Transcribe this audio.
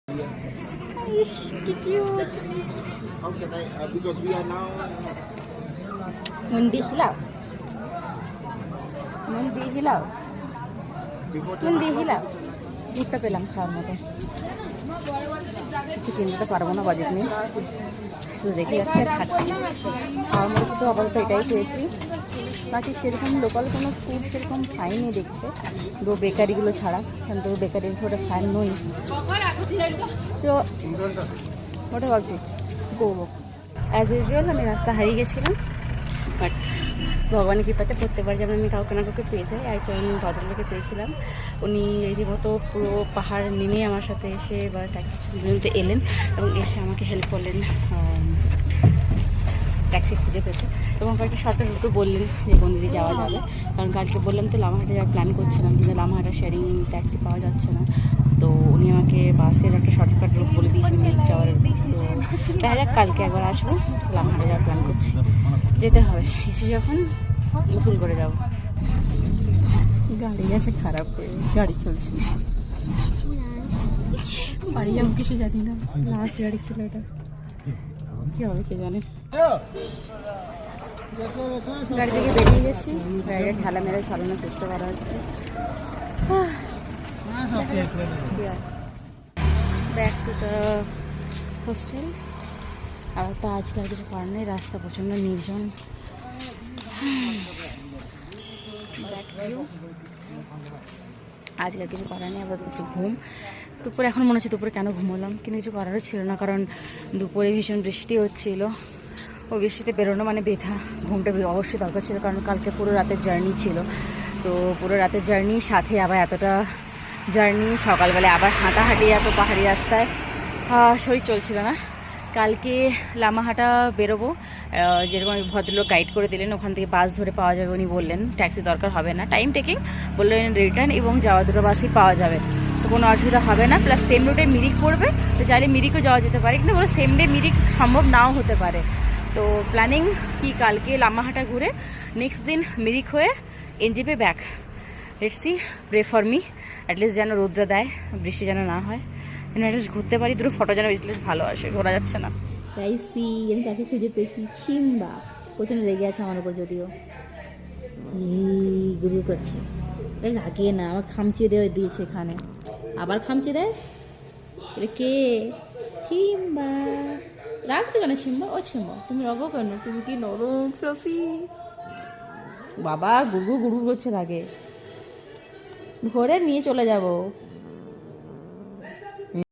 Ish, cute. Because we are now. Mundi hilaw. Mundi hilaw. Mundi hilaw. দুধটা পেলাম খাওয়ার মতো, কিছু কিনতে পারবো না, বাজেট নেই, শুধু রেখে যাচ্ছে আর খাচ্ছি। খাওয়ার মতো শুধু আপাতত এটাই পেয়েছি, বাকি সেরকম লোকাল কোনো ফুড সেরকম খাইনি দেখতে, দু বেকারিগুলো ছাড়া, কারণ তো বেকারির ঘরে ফ্যান নই, তো ওটা ভাবছি করবো। অ্যাজ ইউজুয়াল আমি রাস্তা হারিয়ে গেছিলাম, বাট ভগবানের কৃপাতে প্রত্যেকবার যেমন আমি কাউকে না কাউকে পেয়ে যাই, একজন ভদ্রলোকে পেয়েছিলাম, উনি রীতিমতো পুরো পাহাড় নেমে আমার সাথে এসে বা ট্যাক্সি পর্যন্ত এলেন এবং এসে আমাকে হেল্প করলেন ট্যাক্সি খুঁজে পেতে, এবং কয়েকটা শর্টকাট রুটও বললেন যে কোন দিকে যাওয়া যাবে, কারণ কালকে বললাম তো লামাহাটে যাওয়ার প্ল্যান করছিলাম, কিন্তু লামাহাটা শেয়ারিং ট্যাক্সি পাওয়া যাচ্ছে না, তো উনি আমাকে বাসের একটা শর্টকাট রুট বলে দিয়েছেন মিরিক যাওয়ার। তো দেখা যাক, কালকে একবার আসবো, লামাহাটে যাওয়ার প্ল্যান করছি, যেতে হবে, এসে যখন উসুল করে যাব। গাড়ি আছে খারাপ হয়ে, গাড়ি চলছে, বাড়ি যাবো কিছু জানি না, লাস্ট গাড়ি ছিল এটা, কী হবে কে জানে। গাড়ি থেকে বেরিয়ে গেছি, গাড়িটা ঠেলা মেরে চালানোর চেষ্টা করা হচ্ছে। Back to the hostel. আর তো আজকে আর কিছু করার নেই, রাস্তা প্রচণ্ড নির্জন। আজকে আর কিছু করার নেই, আবার একটু ঘুম। দুপুরে এখন মনে হচ্ছে দুপুরে কেন ঘুমোলাম, কিন্তু কিছু করারও ছিল না, কারণ দুপুরে ভীষণ বৃষ্টি হচ্ছিল, ও বৃষ্টিতে বেরোনো মানে ব্যথা, ঘুমটা অবশ্যই দরকার ছিল, কারণ কালকে পুরো রাতের জার্নি ছিল, তো পুরো রাতের জার্নি সাথে আবার এতটা জার্নি, সকালবেলায় আবার হাঁটাহাঁটি এত পাহাড়ি রাস্তায়, শরীর চলছিল না। কালকে লামাহাটা বেরোবো, যেরকম ভদ্রলোক গাইড করে দিলেন, ওখান থেকে বাস ধরে পাওয়া যাবে, উনি বললেন ট্যাক্সি দরকার হবে না, টাইম টেকিং বললেন, রিটার্ন এবং যাওয়া দুটো বাসই পাওয়া যাবে, তো কোনো অসুবিধা হবে না, প্লাস সেম রুটে মিরিক পড়বে, তো চাইলে মিরিকও যাওয়া যেতে পারে, কিন্তু বলো সেম ডে মিরিক সম্ভব নাও হতে পারে। তো প্ল্যানিং কি কালকে লামাহাটা ঘুরে নেক্সট দিন মিরিক হয়ে NJP back. Let's see, pray for me, at least যেন রোদ্রা দেয়, বৃষ্টি যেন না হয়, যেন অ্যাটলিস্ট ঘুরতে পারি, দুটো ফটো যেন অ্যাটলিস্ট ভালো আসে, ঘোরা যাচ্ছে না। তাই সি আমি তাকে খুঁজে পেয়েছি, সিম্বা প্রচণ্ড রেগে আছে আমার উপর, যদিও এই গুরু করছে, লাগে না, আমার খামচিয়ে দিয়েছে এখানে, আবার খামচি দেয়, এটা কে? সিম্বা রাখছো কেন সিম্বা? ও সিম্বা তুমি রাগো কেন? তুমি কি নরম ফ্লফি? বাবা গুরু গুরু করছে, লাগে ধরে নিয়ে চলে যাব।